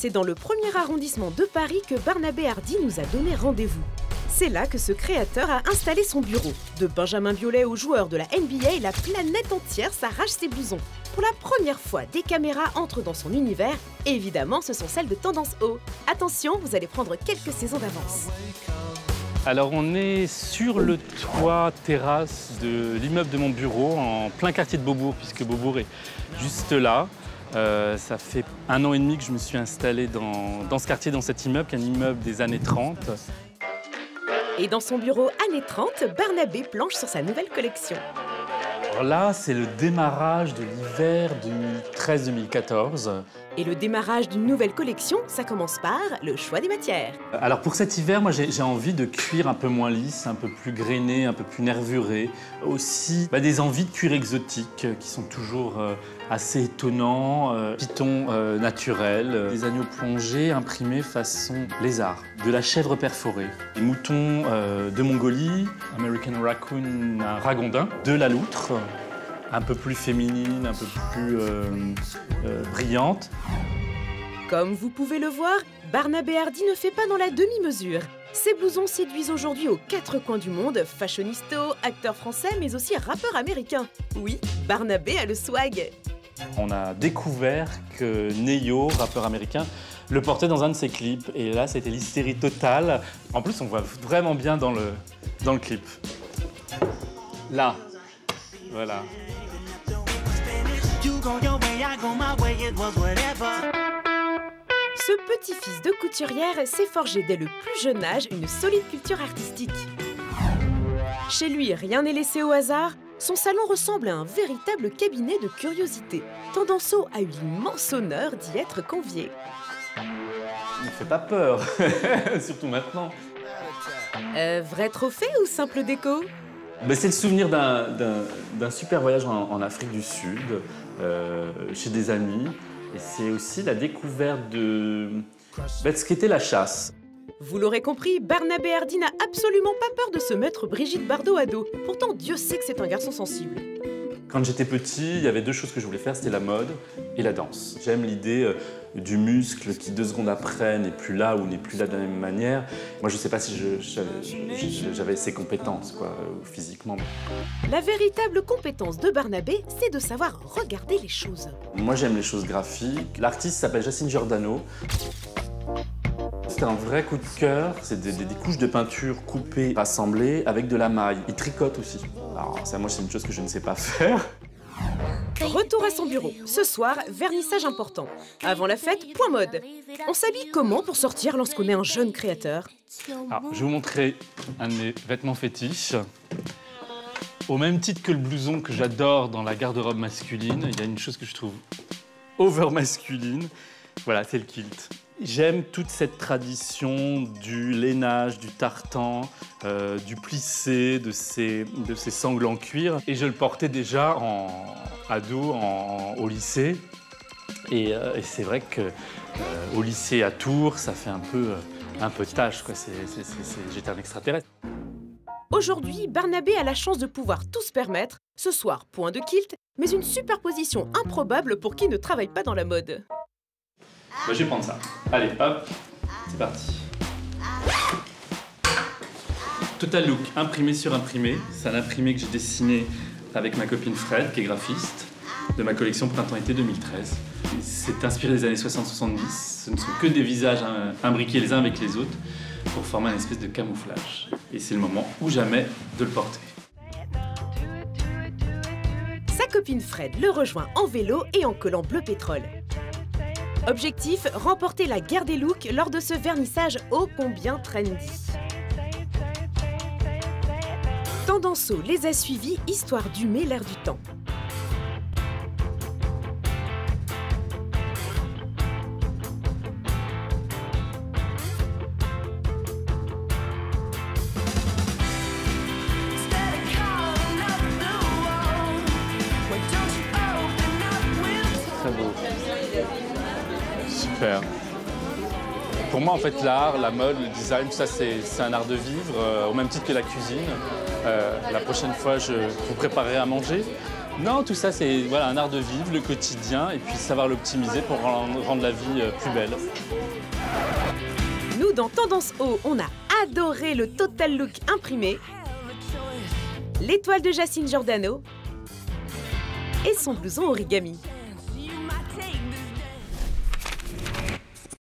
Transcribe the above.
C'est dans le premier arrondissement de Paris que Barnabé Hardy nous a donné rendez-vous. C'est là que ce créateur a installé son bureau. De Benjamin Biolay aux joueurs de la NBA, la planète entière s'arrache ses blousons. Pour la première fois, des caméras entrent dans son univers. Et évidemment, ce sont celles de Tendance Haut. Attention, vous allez prendre quelques saisons d'avance. Alors on est sur le toit terrasse de l'immeuble de mon bureau, en plein quartier de Beaubourg, puisque Beaubourg est juste là. Ça fait 1 an et demi que je me suis installé dans ce quartier, dans cet immeuble, qui est un immeuble des années 30. Et dans son bureau années 30, Barnabé planche sur sa nouvelle collection. Alors là, c'est le démarrage de l'hiver 2013-2014. Et le démarrage d'une nouvelle collection, ça commence par le choix des matières. Alors pour cet hiver, moi j'ai envie de cuir un peu moins lisse, un peu plus grainé, un peu plus nervuré. Aussi des envies de cuir exotique qui sont toujours assez étonnants. Pitons naturels, des agneaux plongés imprimés façon lézard, de la chèvre perforée, des moutons de Mongolie, American Raccoon ragondin, de la loutre, un peu plus féminine, un peu plus brillante. Comme vous pouvez le voir, Barnabé Hardy ne fait pas dans la demi-mesure. Ses blousons séduisent aujourd'hui aux 4 coins du monde, fashionisto, acteur français, mais aussi rappeur américain. Oui, Barnabé a le swag. On a découvert que Neyo, rappeur américain, le portait dans un de ses clips. Et là, c'était l'hystérie totale. En plus, on voit vraiment bien dans le clip. Là, voilà. Ce petit-fils de couturière s'est forgé dès le plus jeune âge une solide culture artistique. Chez lui, rien n'est laissé au hasard. Son salon ressemble à un véritable cabinet de curiosités. Tendance Haut a eu l'immense honneur d'y être convié. Ne fait pas peur, surtout maintenant. Vrai trophée ou simple déco ? C'est le souvenir d'un super voyage en Afrique du Sud, chez des amis. Et c'est aussi la découverte de ce qu'était la chasse. Vous l'aurez compris, Barnabé Hardy n'a absolument pas peur de se mettre Brigitte Bardot à dos. Pourtant, Dieu sait que c'est un garçon sensible. Quand j'étais petit, il y avait 2 choses que je voulais faire, c'était la mode et la danse. J'aime l'idée du muscle qui 2 secondes après n'est plus là ou n'est plus là de la même manière. Moi, je ne sais pas si j'avais ces compétences physiquement. La véritable compétence de Barnabé, c'est de savoir regarder les choses. Moi, j'aime les choses graphiques. L'artiste s'appelle Jacine Giordano. C'était un vrai coup de cœur. C'est des couches de peinture coupées, rassemblées avec de la maille. Il tricote aussi. Alors ça, moi, c'est une chose que je ne sais pas faire. Retour à son bureau. Ce soir, vernissage important. Avant la fête, point mode. On s'habille comment pour sortir lorsqu'on est un jeune créateur ? Alors, je vais vous montrer un de mes vêtements fétiches. Au même titre que le blouson que j'adore dans la garde-robe masculine, il y a une chose que je trouve over masculine. Voilà, c'est le kilt. J'aime toute cette tradition du lainage, du tartan, du plissé, de ces sangles en cuir. Et je le portais déjà en ado, au lycée. Et c'est vrai qu'au lycée à Tours, ça fait un peu tâche, quoi. J'étais un extraterrestre. Aujourd'hui, Barnabé a la chance de pouvoir tout se permettre. Ce soir, point de kilt, mais une superposition improbable pour qui ne travaille pas dans la mode. Je vais prendre ça. Allez, hop, c'est parti. Total Look, imprimé sur imprimé. C'est un imprimé que j'ai dessiné avec ma copine Fred, qui est graphiste, de ma collection Printemps-été 2013. C'est inspiré des années 60-70. Ce ne sont que des visages imbriqués les uns avec les autres pour former une espèce de camouflage. Et c'est le moment ou jamais de le porter. Sa copine Fred le rejoint en vélo et en collant bleu pétrole. Objectif, remporter la guerre des looks lors de ce vernissage ô combien trendy. Tendance Haut les a suivis, histoire d'humer l'air du temps. Très beau. Super. Pour moi, en fait, l'art, la mode, le design, tout ça, c'est un art de vivre, au même titre que la cuisine. La prochaine fois, je vous préparerai à manger. Non, tout ça, c'est voilà, un art de vivre, le quotidien, et puis savoir l'optimiser pour rendre la vie plus belle. Nous, dans Tendance Haut, on a adoré le Total Look imprimé, l'étoile de Jacine Giordano et son blouson origami.